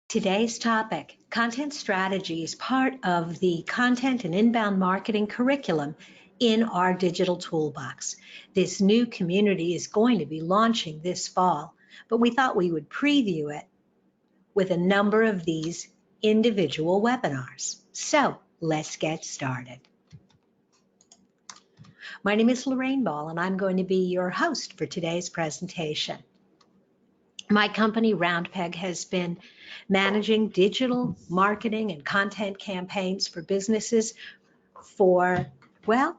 Today's topic, content strategy, is part of the content and inbound marketing curriculum in our digital toolbox. This new community is going to be launching this fall, but we thought we would preview it with a number of these individual webinars. So let's get started. My name is Lorraine Ball, and I'm going to be your host for today's presentation. My company, Roundpeg, has been managing digital marketing and content campaigns for businesses for, well,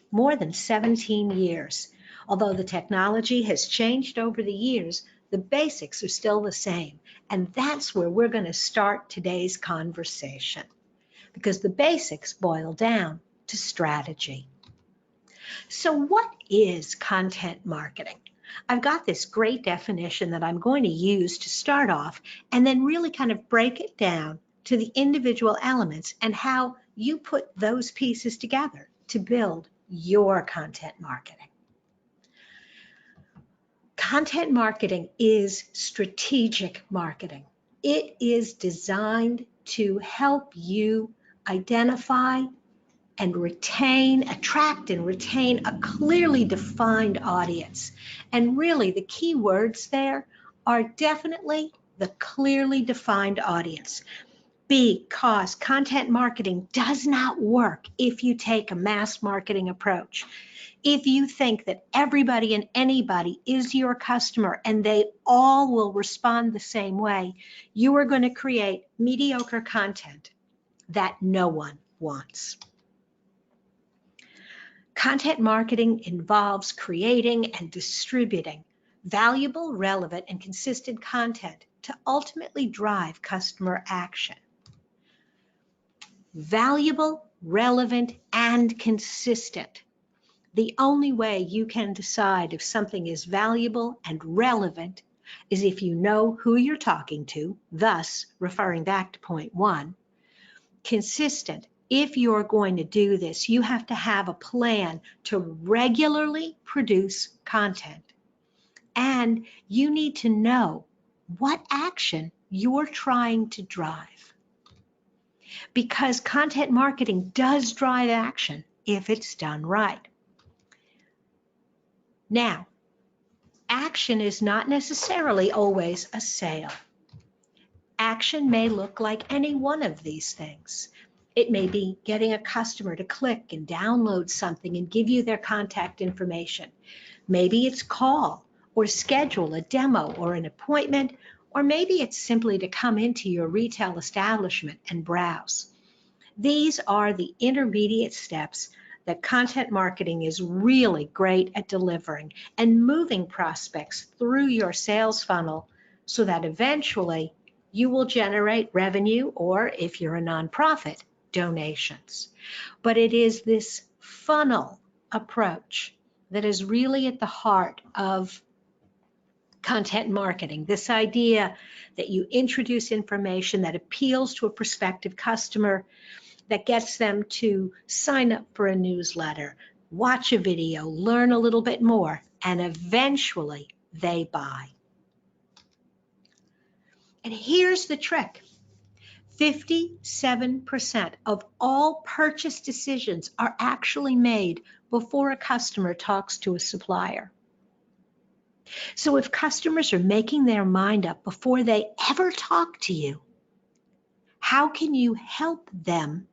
more than 17 years. Although the technology has changed over the years, the basics are still the same. And that's where we're going to start today's conversation, because the basics boil down to strategy. So what is content marketing? I've got this great definition that I'm going to use to start off and then really kind of break it down to the individual elements and how you put those pieces together to build your content marketing. Content marketing is strategic marketing. It is designed to help you identify and attract and retain a clearly defined audience. And really the key words there are definitely the clearly defined audience, because content marketing does not work if you take a mass marketing approach. If you think that everybody and anybody is your customer and they all will respond the same way, you are going to create mediocre content that no one wants. Content marketing involves creating and distributing valuable, relevant, and consistent content to ultimately drive customer action. Valuable, relevant, and consistent. The only way you can decide if something is valuable and relevant is if you know who you're talking to, thus referring back to point one. Consistent. If you're going to do this, you have to have a plan to regularly produce content. And you need to know what action you're trying to drive. Because content marketing does drive action if it's done right. Now, action is not necessarily always a sale. Action may look like any one of these things. It may be getting a customer to click and download something and give you their contact information. Maybe it's call or schedule a demo or an appointment, or maybe it's simply to come into your retail establishment and browse. These are the intermediate steps that content marketing is really great at delivering and moving prospects through your sales funnel so that eventually you will generate revenue, or if you're a nonprofit, donations. But it is this funnel approach that is really at the heart of content marketing. This idea that you introduce information that appeals to a prospective customer, that gets them to sign up for a newsletter, watch a video, learn a little bit more, and eventually they buy. And here's the trick. 57% of all purchase decisions are actually made before a customer talks to a supplier. So if customers are making their mind up before they ever talk to you, how can you help them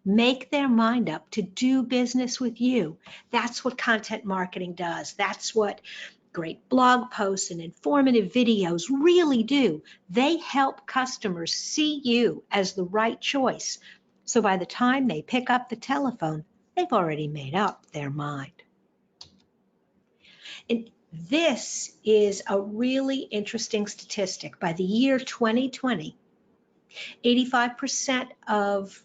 make their mind up to do business with you? That's what content marketing does. That's what great blog posts and informative videos really do. They help customers see you as the right choice. So by the time they pick up the telephone, they've already made up their mind. And this is a really interesting statistic. By the year 2020, 85% of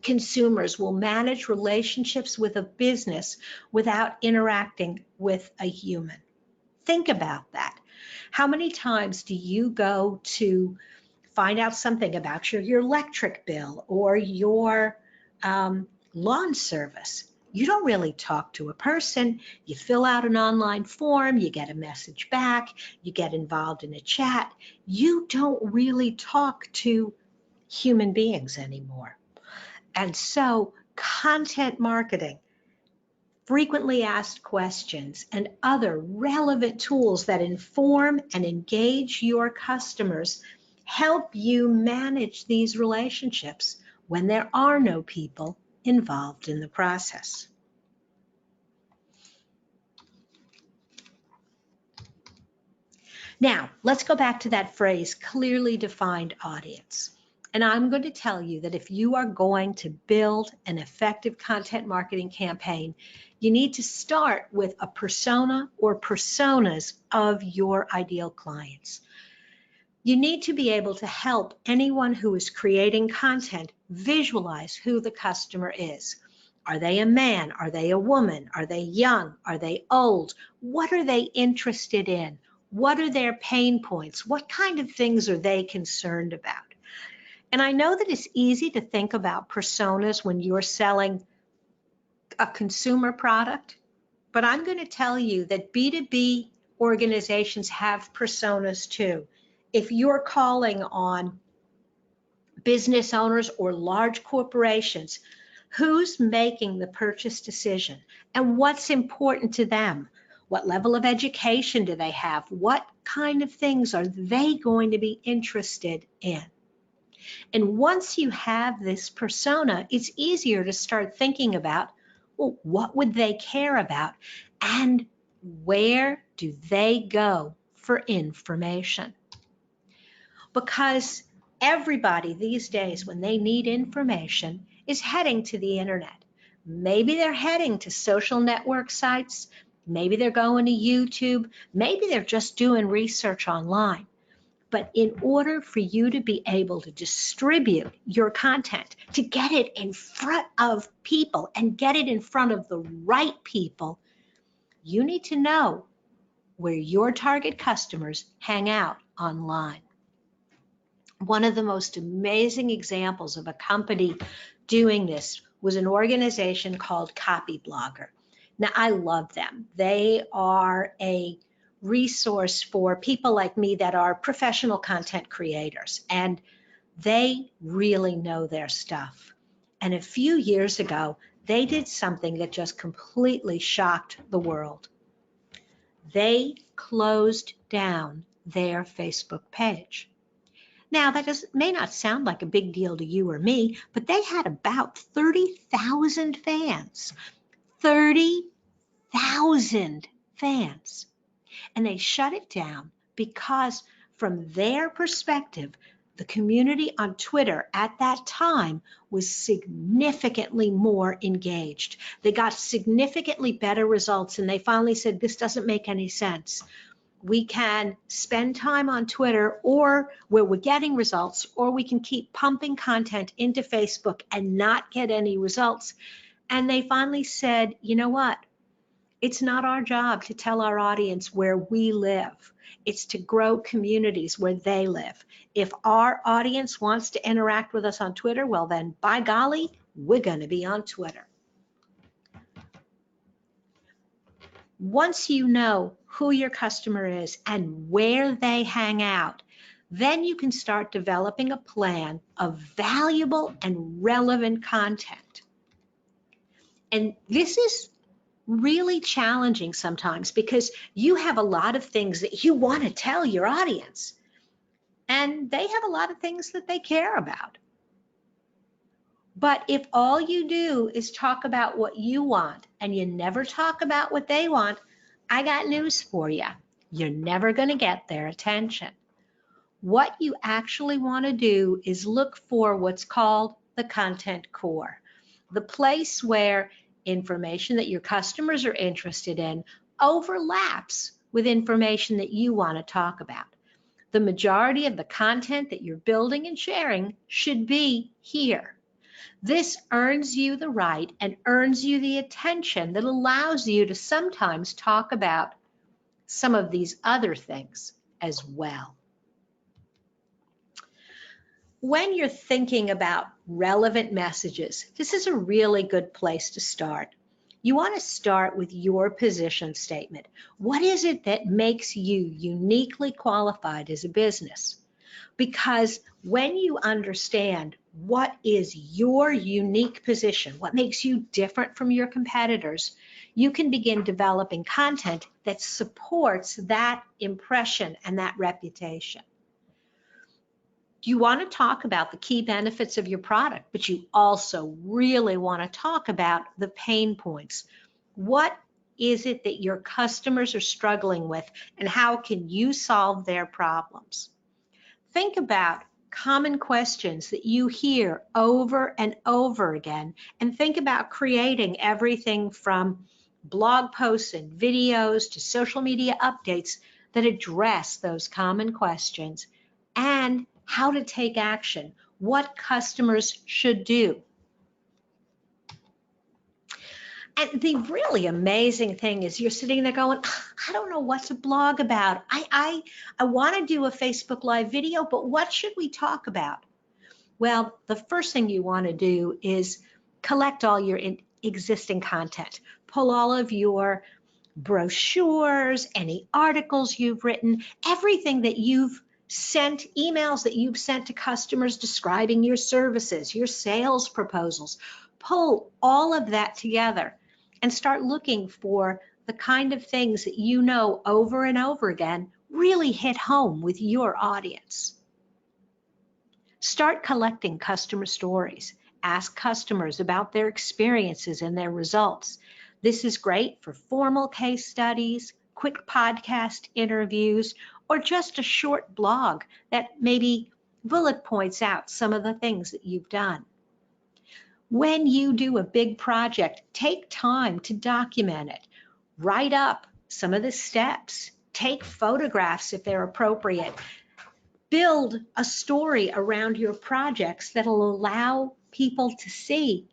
consumers will manage relationships with a business without interacting with a human. Think about that. How many times do you go to find out something about your electric bill or your lawn service, You don't really talk to a person. You fill out an online form, you get a message back, you get involved in a chat. You don't really talk to human beings anymore. And so content marketing, frequently asked questions, and other relevant tools that inform and engage your customers help you manage these relationships when there are no people involved in the process. Now, let's go back to that phrase, clearly defined audience. And I'm going to tell you that if you are going to build an effective content marketing campaign, you need to start with a persona or personas of your ideal clients. You need to be able to help anyone who is creating content visualize who the customer is. Are they a man? Are they a woman? Are they young? Are they old? What are they interested in? What are their pain points? What kind of things are they concerned about? And I know that it's easy to think about personas when you're selling a consumer product, but I'm going to tell you that B2B organizations have personas too. If you're calling on business owners or large corporations, who's making the purchase decision and what's important to them? What level of education do they have? What kind of things are they going to be interested in? And once you have this persona, it's easier to start thinking about, well, what would they care about? And where do they go for information? Because everybody these days, when they need information, is heading to the internet. Maybe they're heading to social network sites. Maybe they're going to YouTube. Maybe they're just doing research online. But in order for you to be able to distribute your content, to get it in front of people and get it in front of the right people, you need to know where your target customers hang out online. One of the most amazing examples of a company doing this was an organization called Copyblogger. Now, I love them. They are a resource for people like me that are professional content creators, and they really know their stuff. And a few years ago, they did something that just completely shocked the world. They closed down their Facebook page. Now, that may not sound like a big deal to you or me, but they had about 30,000 fans. 30,000 fans. And they shut it down because, from their perspective, the community on Twitter at that time was significantly more engaged. They got significantly better results, and they finally said, this doesn't make any sense. We can spend time on Twitter or where we're getting results, or we can keep pumping content into Facebook and not get any results. And they finally said, you know what? It's not our job to tell our audience where we live. It's to grow communities where they live. If our audience wants to interact with us on Twitter, well then, by golly, we're going to be on Twitter. Once you know who your customer is and where they hang out, then you can start developing a plan of valuable and relevant content. And this is really challenging sometimes because you have a lot of things that you want to tell your audience, and they have a lot of things that they care about. But if all you do is talk about what you want and you never talk about what they want, I got news for you. You're never going to get their attention. What you actually want to do is look for what's called the content core, the place where information that your customers are interested in overlaps with information that you want to talk about. The majority of the content that you're building and sharing should be here. This earns you the right and earns you the attention that allows you to sometimes talk about some of these other things as well. When you're thinking about relevant messages, this is a really good place to start. You want to start with your position statement. What is it that makes you uniquely qualified as a business? Because when you understand what is your unique position, what makes you different from your competitors, you can begin developing content that supports that impression and that reputation. You want to talk about the key benefits of your product, but you also really want to talk about the pain points. What is it that your customers are struggling with, and how can you solve their problems? Think about common questions that you hear over and over again, and think about creating everything from blog posts and videos to social media updates that address those common questions and how to take action, what customers should do. And the really amazing thing is you're sitting there going, I don't know what to blog about. I want to do a Facebook Live video, but what should we talk about? Well, the first thing you want to do is collect all your existing content. Pull all of your brochures, any articles you've written, everything that you've sent, emails that you've sent to customers describing your services, your sales proposals. Pull all of that together and start looking for the kind of things that you know over and over again really hit home with your audience. Start collecting customer stories. Ask customers about their experiences and their results. This is great for formal case studies, quick podcast interviews, or just a short blog that maybe bullet points out some of the things that you've done. When you do a big project, take time to document it. Write up some of the steps. Take photographs if they're appropriate. Build a story around your projects that'll allow people to see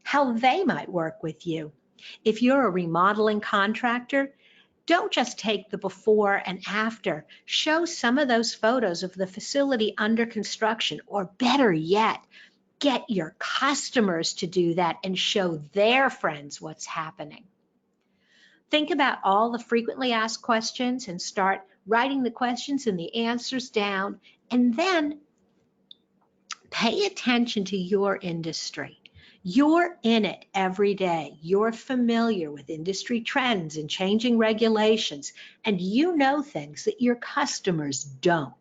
how they might work with you. If you're a remodeling contractor, don't just take the before and after. Show some of those photos of the facility under construction, or better yet, get your customers to do that and show their friends what's happening. Think about all the frequently asked questions and start writing the questions and the answers down, and then pay attention to your industry. You're in it every day. You're familiar with industry trends and changing regulations, and you know things that your customers don't.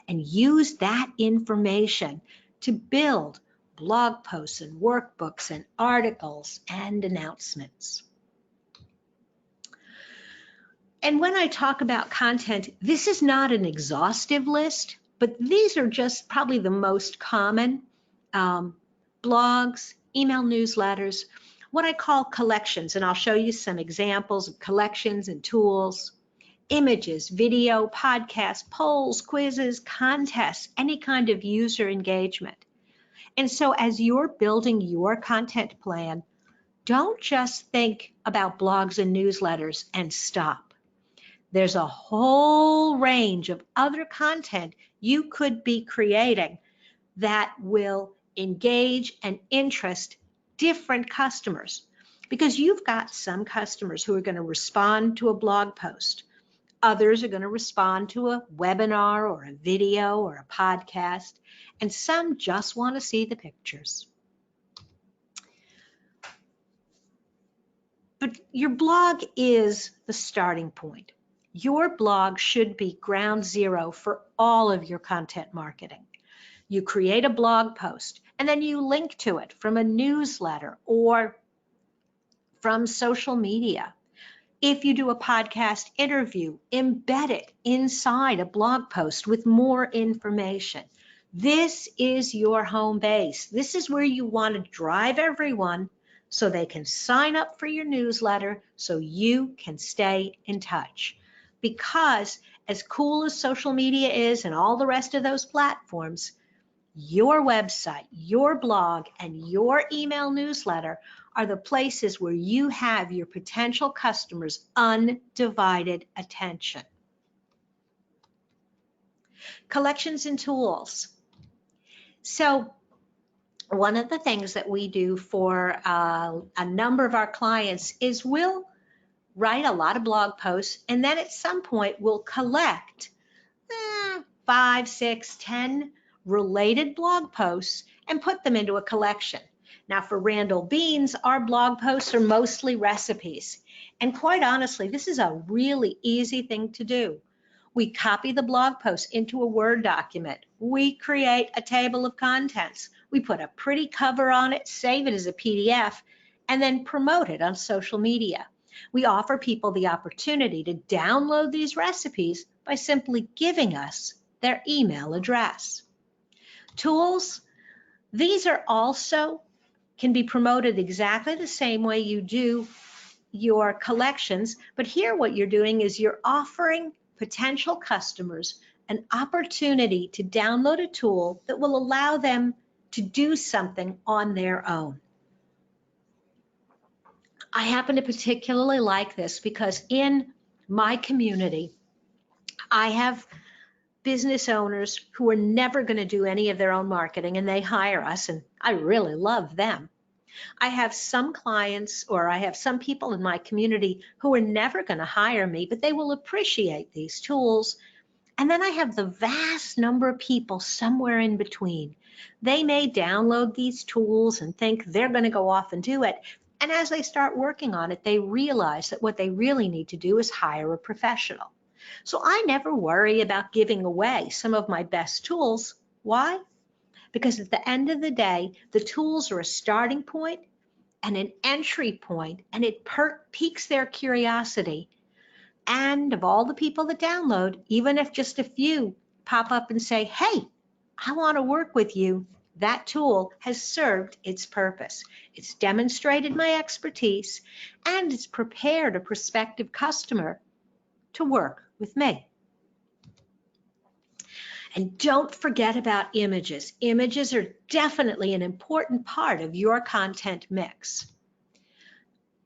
And use that information to build blog posts and workbooks and articles and announcements. And when I talk about content, this is not an exhaustive list, but these are just probably the most common blogs, email newsletters, what I call collections, and I'll show you some examples of collections and tools, images, video, podcasts, polls, quizzes, contests, any kind of user engagement. And so as you're building your content plan, don't just think about blogs and newsletters and stop. There's a whole range of other content you could be creating that will engage and interest different customers, because you've got some customers who are going to respond to a blog post. Others are going to respond to a webinar or a video or a podcast, and some just want to see the pictures. But your blog is the starting point. Your blog should be ground zero for all of your content marketing. You create a blog post and then you link to it from a newsletter or from social media. If you do a podcast interview, embed it inside a blog post with more information. This is your home base. This is where you want to drive everyone so they can sign up for your newsletter so you can stay in touch. Because as cool as social media is and all the rest of those platforms, your website, your blog, and your email newsletter are the places where you have your potential customers' undivided attention. Collections and tools. So one of the things that we do for a number of our clients is we'll write a lot of blog posts, and then at some point we'll collect 5, 6, 10 related blog posts and put them into a collection. Now for Randall Beans, our blog posts are mostly recipes. And quite honestly, this is a really easy thing to do. We copy the blog post into a Word document. We create a table of contents. We put a pretty cover on it, save it as a PDF, and then promote it on social media. We offer people the opportunity to download these recipes by simply giving us their email address. Tools, these are also can be promoted exactly the same way you do your collections, but here what you're doing is you're offering potential customers an opportunity to download a tool that will allow them to do something on their own. I happen to particularly like this because in my community, I have business owners who are never going to do any of their own marketing, and they hire us, and I really love them. I have some clients, or I have some people in my community who are never going to hire me, but they will appreciate these tools. And then I have the vast number of people somewhere in between. They may download these tools and think they're going to go off and do it. And as they start working on it, they realize that what they really need to do is hire a professional. So I never worry about giving away some of my best tools. Why? Because at the end of the day, the tools are a starting point and an entry point, and it piques their curiosity. And of all the people that download, even if just a few pop up and say, hey, I want to work with you, that tool has served its purpose. It's demonstrated my expertise, and it's prepared a prospective customer to work with me. And don't forget about images. Images are definitely an important part of your content mix.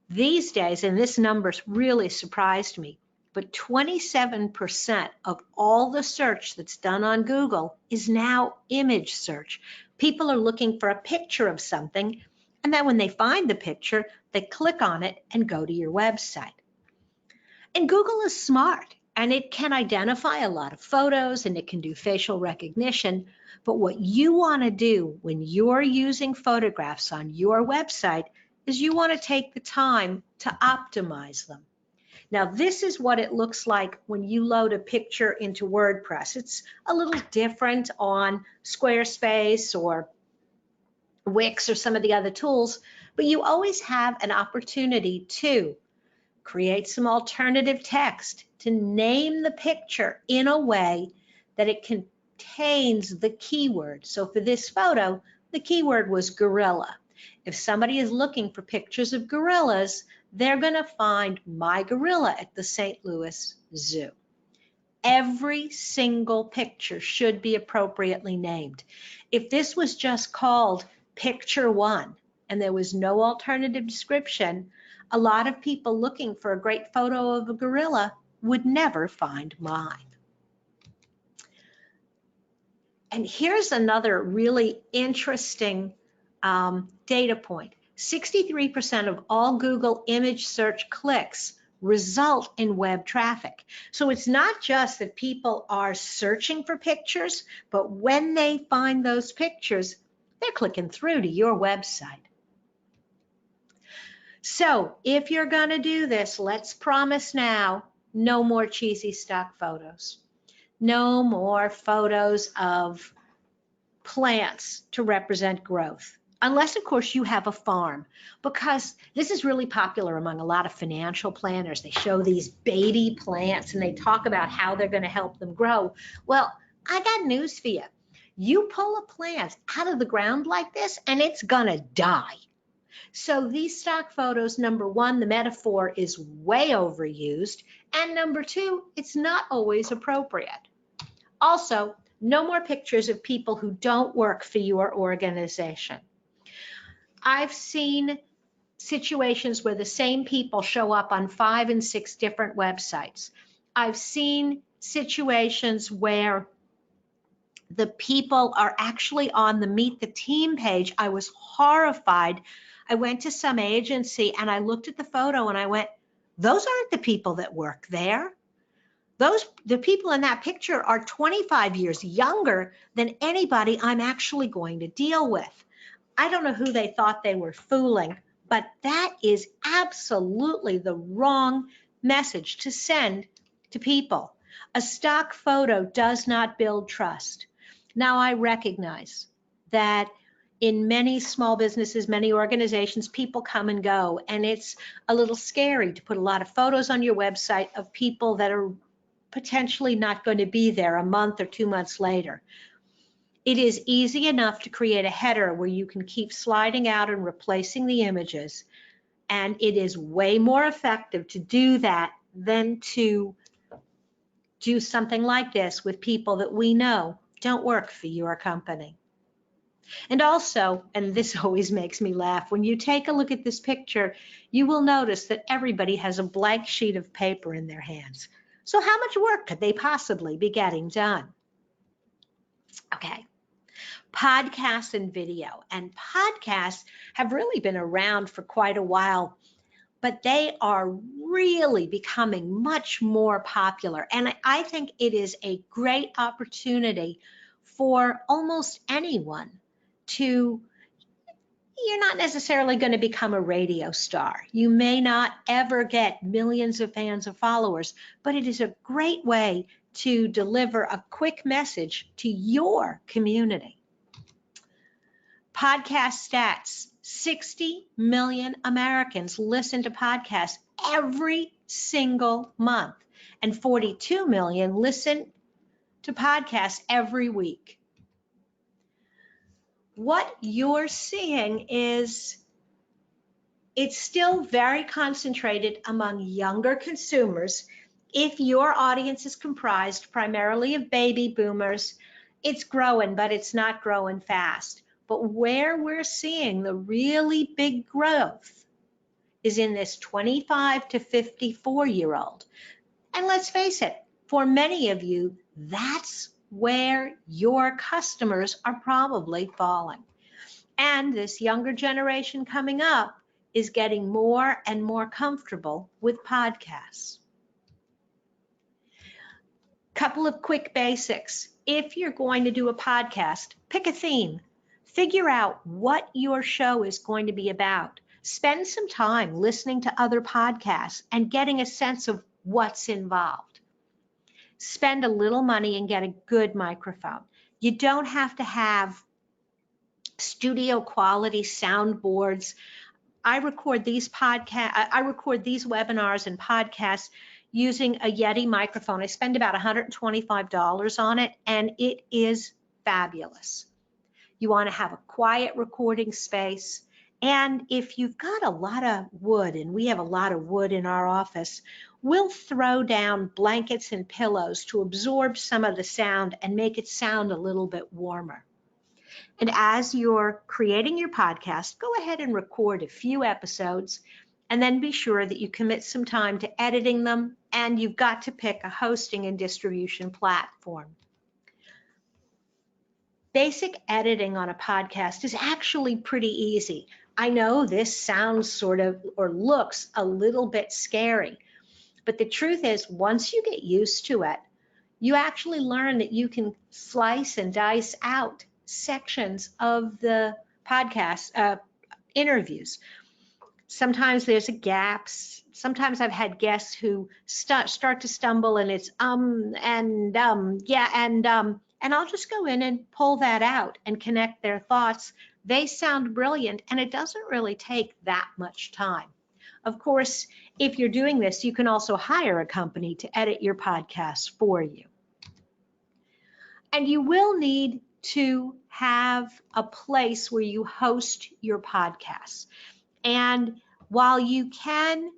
These days, and this number's really surprised me, but 27% of all the search that's done on Google is now image search. People are looking for a picture of something, and then when they find the picture, they click on it and go to your website. And Google is smart, and it can identify a lot of photos, and it can do facial recognition. But what you want to do when you're using photographs on your website is you want to take the time to optimize them. Now, this is what it looks like when you load a picture into WordPress. It's a little different on Squarespace or Wix or some of the other tools, but you always have an opportunity to create some alternative text, to name the picture in a way that it contains the keyword. So for this photo, the keyword was gorilla. If somebody is looking for pictures of gorillas, they're going to find my gorilla at the St. Louis Zoo. Every single picture should be appropriately named. If this was just called Picture 1 and there was no alternative description, a lot of people looking for a great photo of a gorilla would never find mine. And here's another really interesting data point. 63% of all Google image search clicks result in web traffic. So it's not just that people are searching for pictures, but when they find those pictures, they're clicking through to your website. So if you're going to do this, let's promise now, no more cheesy stock photos. No more photos of plants to represent growth. Unless, of course, you have a farm, because this is really popular among a lot of financial planners. They show these baby plants and they talk about how they're going to help them grow. Well, I got news for you. You pull a plant out of the ground like this and it's going to die. So these stock photos, number one, the metaphor is way overused, and number two, it's not always appropriate. Also, no more pictures of people who don't work for your organization. I've seen situations where the same people show up on 5 and 6 different websites. I've seen situations where The people are actually on the Meet the Team page. I was horrified. I went to some agency and I looked at the photo and I went, those aren't the people that work there. The people in that picture are 25 years younger than anybody I'm actually going to deal with. I don't know who they thought they were fooling, but that is absolutely the wrong message to send to people. A stock photo does not build trust. Now, I recognize that in many small businesses, many organizations, people come and go, and it's a little scary to put a lot of photos on your website of people that are potentially not going to be there a month or 2 months later. It is easy enough to create a header where you can keep sliding out and replacing the images, and it is way more effective to do that than to do something like this with people that we know don't work for your company. And also, and this always makes me laugh, when you take a look at this picture, you will notice that everybody has a blank sheet of paper in their hands. So how much work could they possibly be getting done? Okay. Podcasts and video. And podcasts have really been around for quite a while, but they are really becoming much more popular. And I think it is a great opportunity for almost anyone to, you're not necessarily going to become a radio star. You may not ever get millions of fans or followers, but it is a great way to deliver a quick message to your community. Podcast stats, 60 million Americans listen to podcasts every single month, and 42 million listen to podcasts every week. What you're seeing is it's still very concentrated among younger consumers. If your audience is comprised primarily of baby boomers, it's growing, but it's not growing fast. But where we're seeing the really big growth is in this 25 to 54-year-old. And let's face it, for many of you, that's where your customers are probably falling. And this younger generation coming up is getting more and more comfortable with podcasts. Couple of quick basics. If you're going to do a podcast, pick a theme. Figure out what your show is going to be about. Spend some time listening to other podcasts and getting a sense of what's involved. Spend a little money and get a good microphone. You don't have to have studio quality soundboards. I record these webinars and podcasts using a Yeti microphone. I spend about $125 on it, and it is fabulous. You want to have a quiet recording space. And if you've got a lot of wood, and we have a lot of wood in our office, we'll throw down blankets and pillows to absorb some of the sound and make it sound a little bit warmer. And as you're creating your podcast, go ahead and record a few episodes, and then be sure that you commit some time to editing them, and you've got to pick a hosting and distribution platform. Basic editing on a podcast is actually pretty easy. I know this sounds sort of or looks a little bit scary, but the truth is, once you get used to it, you actually learn that you can slice and dice out sections of the podcast interviews. Sometimes there's a gaps. Sometimes I've had guests who start to stumble, and it's and I'll just go in and pull that out and connect their thoughts. They sound brilliant, and it doesn't really take that much time. Of course, if you're doing this, you can also hire a company to edit your podcast for you. And you will need to have a place where you host your podcasts. And while you can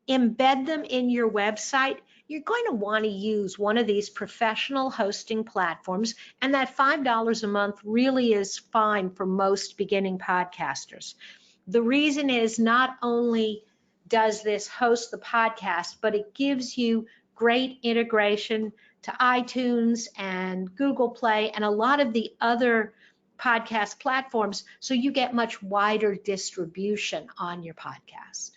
embed them in your website, you're going to want to use one of these professional hosting platforms, and that $5 a month really is fine for most beginning podcasters. The reason is not only does this host the podcast, but it gives you great integration to iTunes and Google Play and a lot of the other podcast platforms, so you get much wider distribution on your podcast.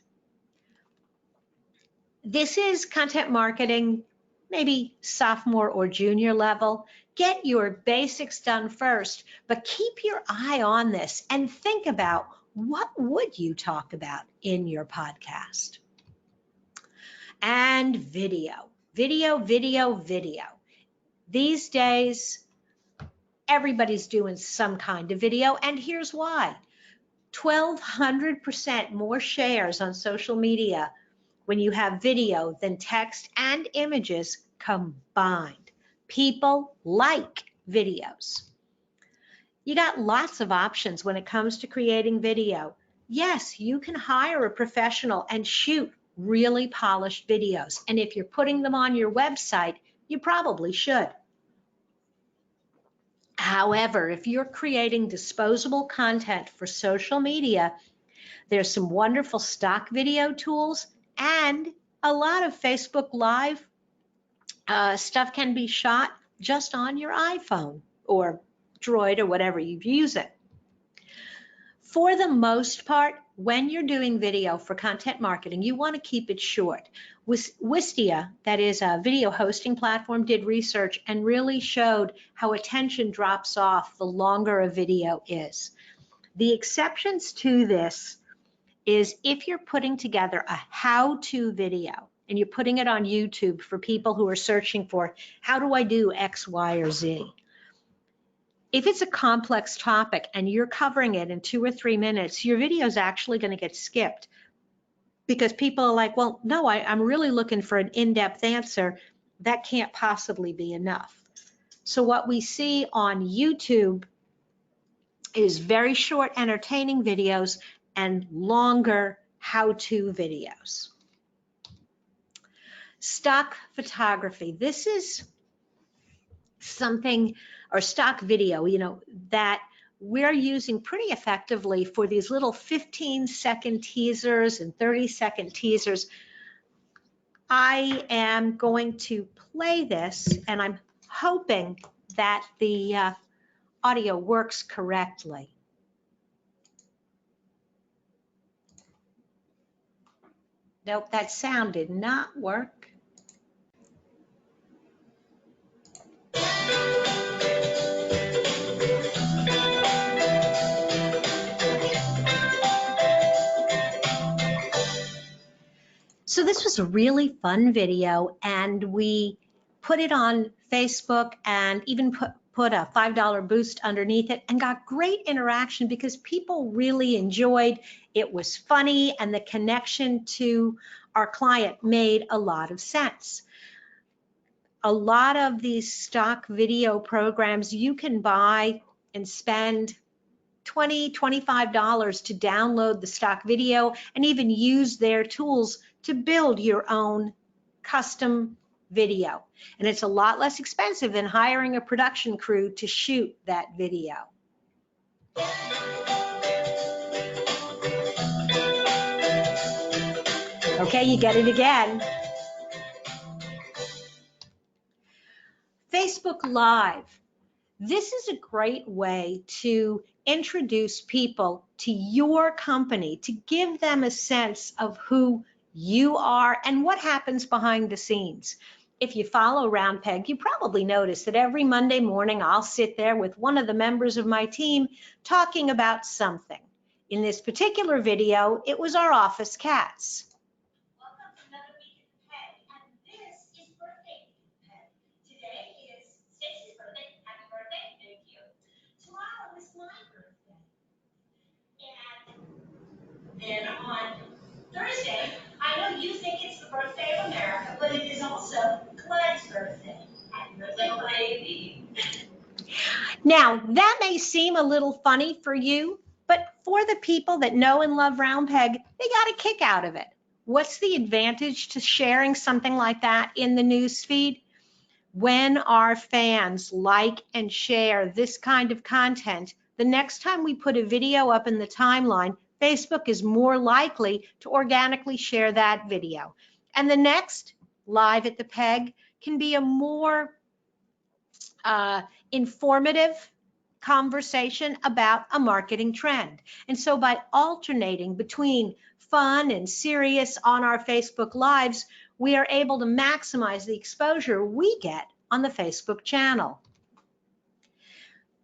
This is content marketing, maybe sophomore or junior level. Get your basics done first, but keep your eye on this and think about, what would you talk about in your podcast? And video. These days, everybody's doing some kind of video, and here's why. 1,200% more shares on social media when you have video than text and images combined. People like videos. You got lots of options when it comes to creating video. Yes, you can hire a professional and shoot really polished videos. And if you're putting them on your website, you probably should. However, if you're creating disposable content for social media, there's some wonderful stock video tools, and a lot of Facebook Live stuff can be shot just on your iPhone or Droid or whatever you use it. For the most part, when you're doing video for content marketing, you want to keep it short. Wistia, that is a video hosting platform, did research and really showed how attention drops off the longer a video is. The exceptions to this is if you're putting together a how-to video and you're putting it on YouTube for people who are searching for, how do I do X, Y, or Z? If it's a complex topic and you're covering it in 2 or 3 minutes, your video is actually going to get skipped because people are like, well, no, I'm really looking for an in-depth answer. That can't possibly be enough. So what we see on YouTube is very short, entertaining videos and longer how-to videos. Stock photography. This is something, or stock video, that we're using pretty effectively for these little 15-second teasers and 30-second teasers. I am going to play this, and I'm hoping that the audio works correctly. Nope, that sound did not work. So this was a really fun video, and we put it on Facebook and even put a $5 boost underneath it and got great interaction because people really enjoyed. It was funny, and the connection to our client made a lot of sense. A lot of these stock video programs you can buy and spend $20, $25 to download the stock video and even use their tools to build your own custom video. And it's a lot less expensive than hiring a production crew to shoot that video. Okay, you get it again. Facebook Live. This is a great way to introduce people to your company, to give them a sense of who you are and what happens behind the scenes. If you follow Round Peg, you probably notice that every Monday morning I'll sit there with one of the members of my team talking about something. In this particular video, it was our office cats. Welcome to another week at the Peg, and this is birthday week at the Peg. Today is Stacy's birthday. Happy birthday. Thank you. Tomorrow is my birthday. And then on Thursday, I know you think it's the birthday of America, but it is also Glad's birthday. Happy birthday, baby. Now, that may seem a little funny for you, but for the people that know and love Round Peg, they got a kick out of it. What's the advantage to sharing something like that in the news feed? When our fans like and share this kind of content, the next time we put a video up in the timeline, Facebook is more likely to organically share that video. And the next Live at the Peg can be a more informative conversation about a marketing trend. And so by alternating between fun and serious on our Facebook Lives, we are able to maximize the exposure we get on the Facebook channel.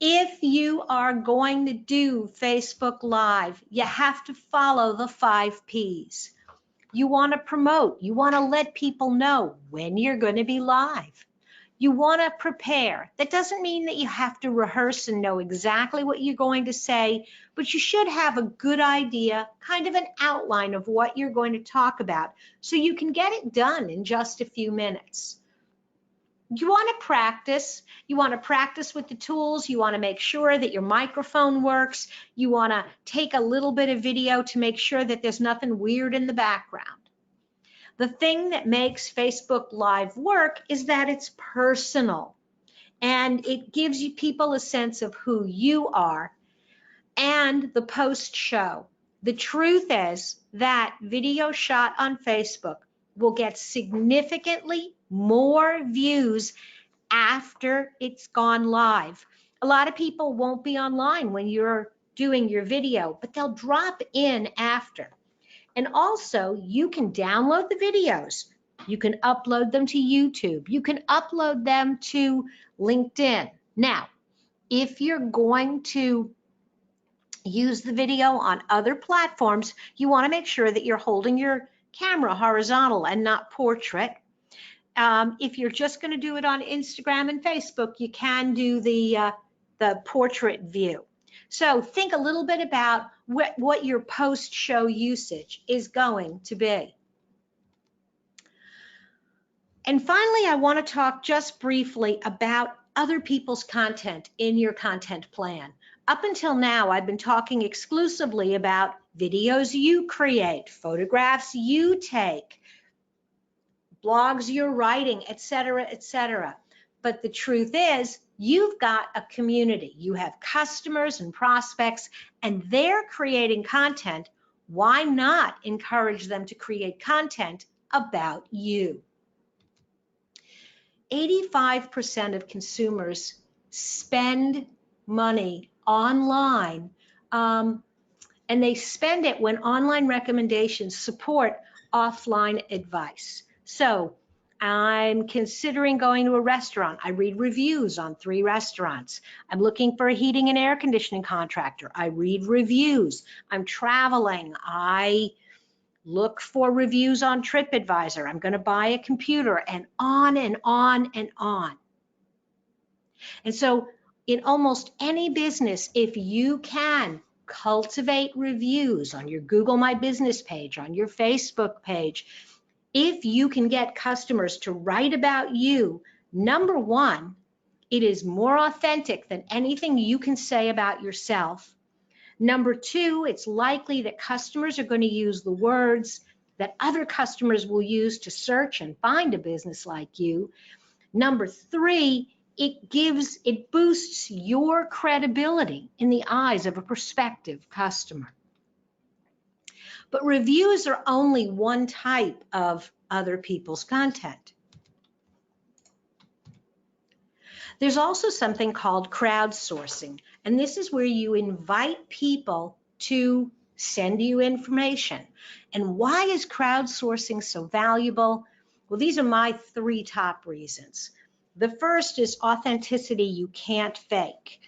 If you are going to do Facebook Live, you have to follow the 5 Ps. You want to promote, you want to let people know when you're going to be live. You want to prepare. That doesn't mean that you have to rehearse and know exactly what you're going to say, but you should have a good idea, kind of an outline of what you're going to talk about so you can get it done in just a few minutes. You want to practice. You want to practice with the tools. You want to make sure that your microphone works. You want to take a little bit of video to make sure that there's nothing weird in the background. The thing that makes Facebook Live work is that it's personal and it gives you people a sense of who you are and the post show. The truth is that video shot on Facebook will get significantly more views after it's gone live. A lot of people won't be online when you're doing your video, but they'll drop in after. And also, you can download the videos. You can upload them to YouTube. You can upload them to LinkedIn. Now, if you're going to use the video on other platforms, you want to make sure that you're holding your camera horizontal and not portrait. If you're just going to do it on Instagram and Facebook, you can do the portrait view. So think a little bit about what your post-show usage is going to be. And finally, I want to talk just briefly about other people's content in your content plan. Up until now, I've been talking exclusively about videos you create, photographs you take, blogs you're writing, etc., etc. But the truth is, you've got a community. You have customers and prospects, and they're creating content. Why not encourage them to create content about you? 85% of consumers spend money online, and they spend it when online recommendations support offline advice. So I'm considering going to a restaurant. I read reviews on 3 restaurants. I'm looking for a heating and air conditioning contractor. I read reviews. I'm traveling. I look for reviews on TripAdvisor. I'm going to buy a computer, and on and on and on. And so in almost any business, if you can cultivate reviews on your Google My Business page, on your Facebook page, if you can get customers to write about you, number one, it is more authentic than anything you can say about yourself. Number two, it's likely that customers are going to use the words that other customers will use to search and find a business like you. Number three, it boosts your credibility in the eyes of a prospective customer. But reviews are only one type of other people's content. There's also something called crowdsourcing, and this is where you invite people to send you information. And why is crowdsourcing so valuable? Well, these are my 3 top reasons. The first is authenticity you can't fake.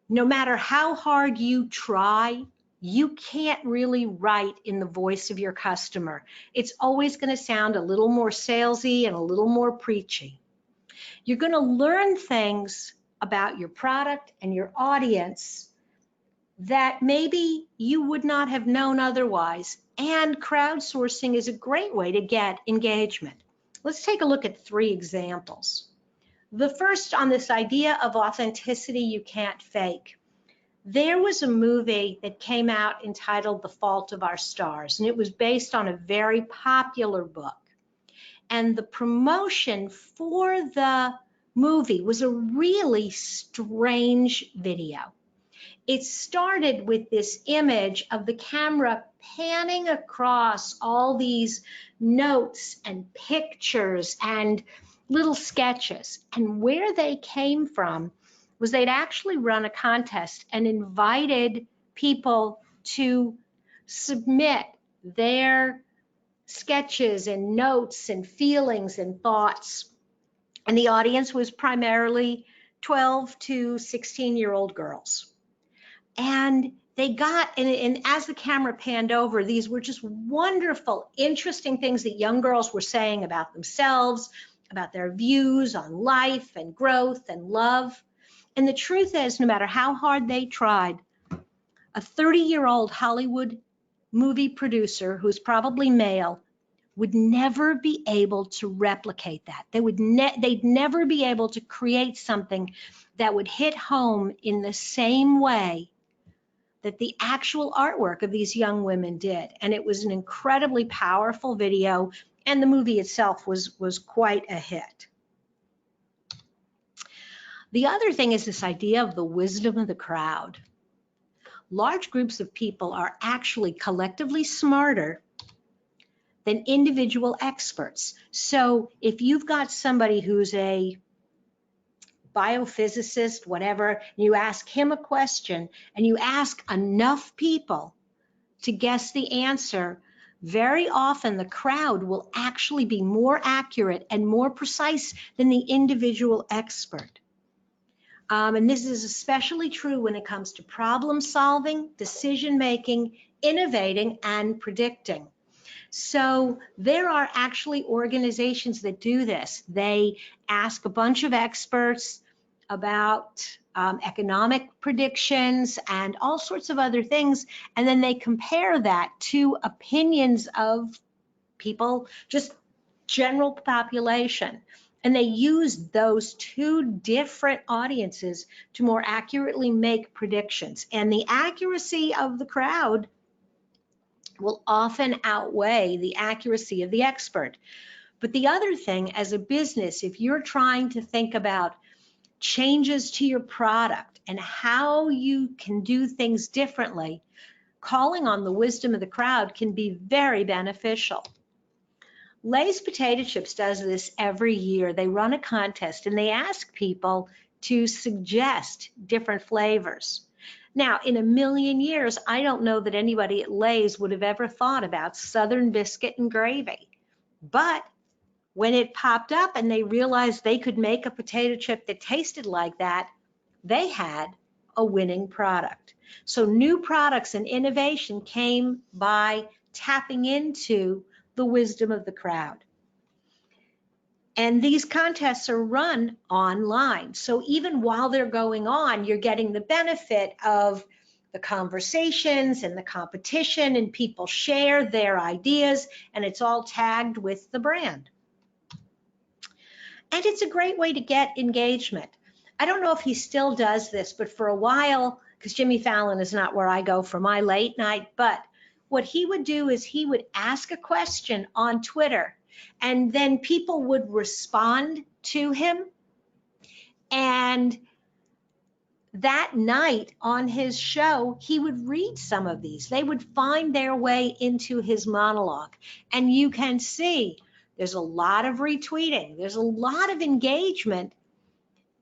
No matter how hard you try, you can't really write in the voice of your customer. It's always going to sound a little more salesy and a little more preachy. You're going to learn things about your product and your audience that maybe you would not have known otherwise. And crowdsourcing is a great way to get engagement. Let's take a look at 3 examples. The first on this idea of authenticity you can't fake. There was a movie that came out entitled The Fault of Our Stars, and it was based on a very popular book. And the promotion for the movie was a really strange video. It started with this image of the camera panning across all these notes and pictures and little sketches. And where they came from was they'd actually run a contest and invited people to submit their sketches and notes and feelings and thoughts. And the audience was primarily 12 to 16-year-old girls. And they got, and as the camera panned over, these were just wonderful, interesting things that young girls were saying about themselves, about their views on life and growth and love. And the truth is, no matter how hard they tried, a 30-year-old Hollywood movie producer who's probably male would never be able to replicate that. They'd never be able to create something that would hit home in the same way that the actual artwork of these young women did. And it was an incredibly powerful video, and the movie itself was quite a hit. The other thing is this idea of the wisdom of the crowd. Large groups of people are actually collectively smarter than individual experts. So if you've got somebody who's a biophysicist, whatever, and you ask him a question and you ask enough people to guess the answer, very often the crowd will actually be more accurate and more precise than the individual expert. And this is especially true when it comes to problem solving, decision making, innovating, and predicting. So there are actually organizations that do this. They ask a bunch of experts about economic predictions and all sorts of other things, and then they compare that to opinions of people, just general population. And they use those two different audiences to more accurately make predictions. And the accuracy of the crowd will often outweigh the accuracy of the expert. But the other thing, as a business, if you're trying to think about changes to your product and how you can do things differently, calling on the wisdom of the crowd can be very beneficial. Lay's Potato Chips does this every year. They run a contest and they ask people to suggest different flavors. Now, in a million years, I don't know that anybody at Lay's would have ever thought about Southern biscuit and gravy. But when it popped up and they realized they could make a potato chip that tasted like that, they had a winning product. So new products and innovation came by tapping into the wisdom of the crowd. And these contests are run online. So even while they're going on, you're getting the benefit of the conversations and the competition, and people share their ideas, and it's all tagged with the brand. And it's a great way to get engagement. I don't know if he still does this, but for a while, because Jimmy Fallon is not where I go for my late night, but what he would do is he would ask a question on Twitter, and then people would respond to him. And that night on his show, he would read some of these. They would find their way into his monologue. And you can see there's a lot of retweeting. There's a lot of engagement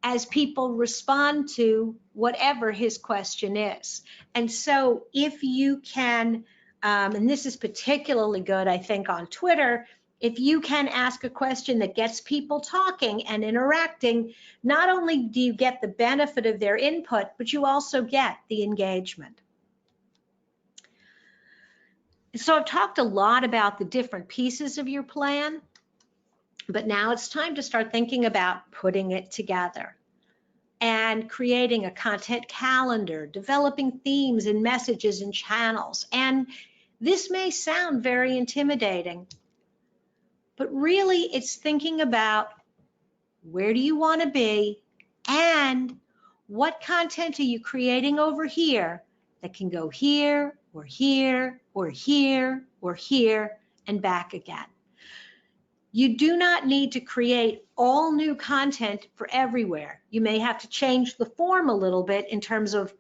as people respond to whatever his question is. And so if you can, and this is particularly good, I think, on Twitter, if you can ask a question that gets people talking and interacting, not only do you get the benefit of their input, but you also get the engagement. So I've talked a lot about the different pieces of your plan, but now it's time to start thinking about putting it together and creating a content calendar, developing themes and messages and channels. And this may sound very intimidating, but really it's thinking about where do you want to be and what content are you creating over here that can go here or here or here or here and back again. You do not need to create all new content for everywhere. You may have to change the form a little bit in terms of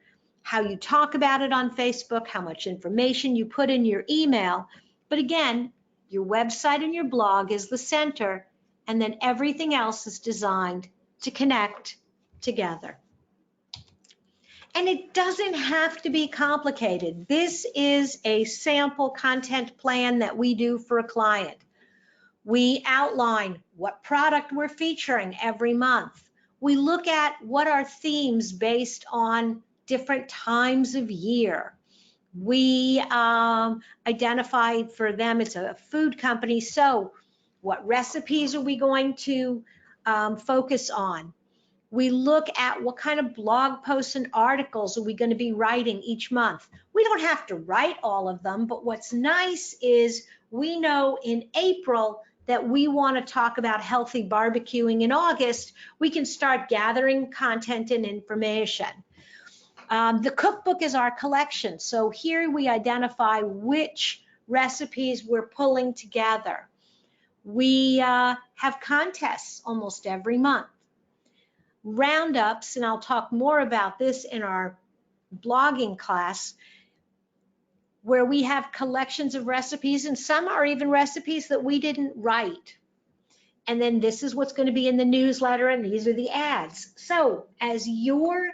how you talk about it on Facebook, how much information you put in your email. But again, your website and your blog is the center, and then everything else is designed to connect together. And it doesn't have to be complicated. This is a sample content plan that we do for a client. We outline what product we're featuring every month. We look at what are themes based on different times of year. We identify for them, it's a food company, so what recipes are we going to focus on? We look at what kind of blog posts and articles are we going to be writing each month. We don't have to write all of them, but what's nice is we know in April that we want to talk about healthy barbecuing. In August, we can start gathering content and information. The cookbook is our collection. So here we identify which recipes we're pulling together. We have contests almost every month. Roundups, and I'll talk more about this in our blogging class, where we have collections of recipes, and some are even recipes that we didn't write. And then this is what's going to be in the newsletter, and these are the ads. So as you're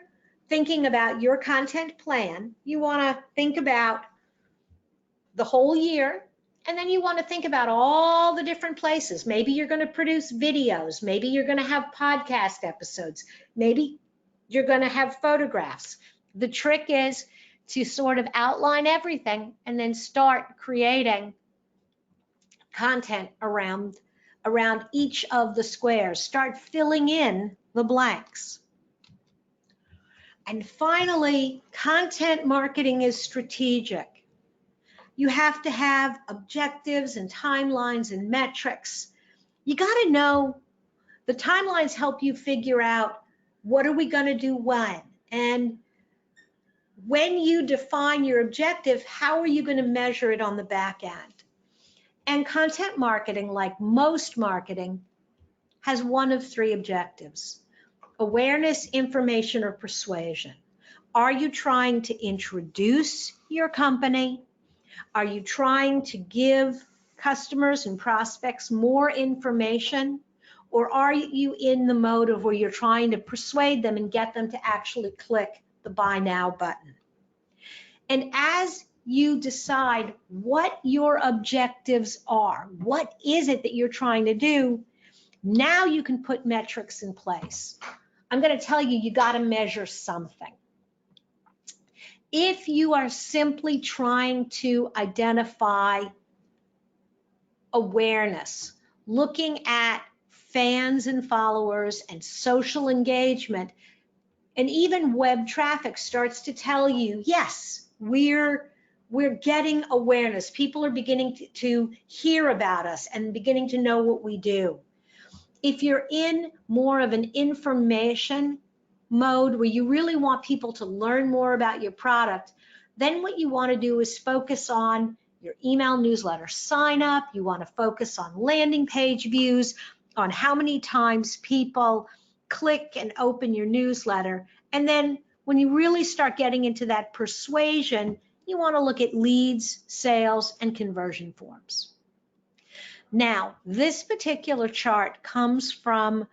thinking about your content plan, you want to think about the whole year, and then you want to think about all the different places. Maybe you're going to produce videos. Maybe you're going to have podcast episodes. Maybe you're going to have photographs. The trick is to sort of outline everything and then start creating content around each of the squares. Start filling in the blanks. And finally, content marketing is strategic. You have to have objectives and timelines and metrics. You got to know, the timelines help you figure out what are we going to do when. And when you define your objective, how are you going to measure it on the back end? And content marketing, like most marketing, has one of three objectives: awareness, information, or persuasion. Are you trying to introduce your company? Are you trying to give customers and prospects more information? Or are you in the mode of where you're trying to persuade them and get them to actually click the buy now button? And as you decide what your objectives are, what is it that you're trying to do, now you can put metrics in place. I'm going to tell you, you got to measure something. If you are simply trying to identify awareness, looking at fans and followers and social engagement, and even web traffic starts to tell you, yes, we're getting awareness. People are beginning to hear about us and beginning to know what we do. If you're in more of an information mode where you really want people to learn more about your product, then what you want to do is focus on your email newsletter sign up. You want to focus on landing page views, on how many times people click and open your newsletter. And then when you really start getting into that persuasion, you want to look at leads, sales, and conversion forms. Now, this particular chart comes from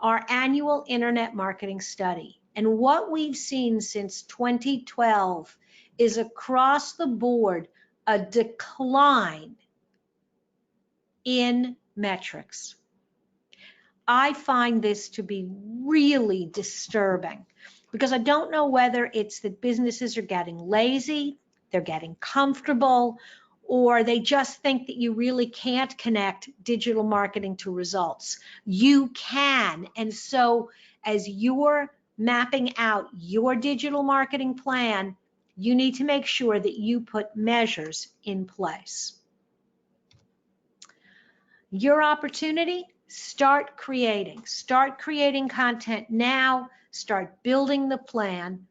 our annual internet marketing study. And what we've seen since 2012 is across the board a decline in metrics. I find this to be really disturbing because I don't know whether it's that businesses are getting lazy, they're getting comfortable, or they just think that you really can't connect digital marketing to results. You can. And so as you're mapping out your digital marketing plan, you need to make sure that you put measures in place. Your opportunity, start creating content now, start building the plan,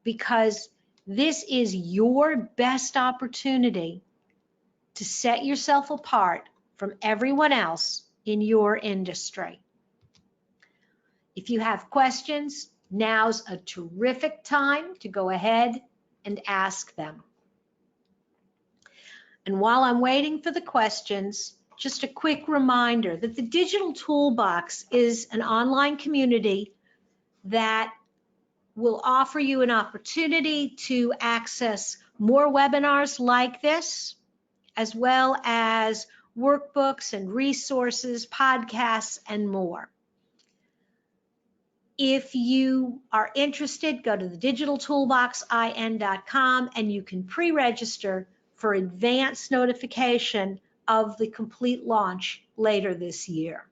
because this is your best opportunity to set yourself apart from everyone else in your industry. If you have questions, Now's a terrific time to go ahead and ask them. And while I'm waiting for the questions, just a quick reminder that the Digital Toolbox is an online community that will offer you an opportunity to access more webinars like this, as well as workbooks and resources, podcasts, and more. If you are interested, go to the digitaltoolboxin.com and you can pre-register for advance notification of the complete launch later this year.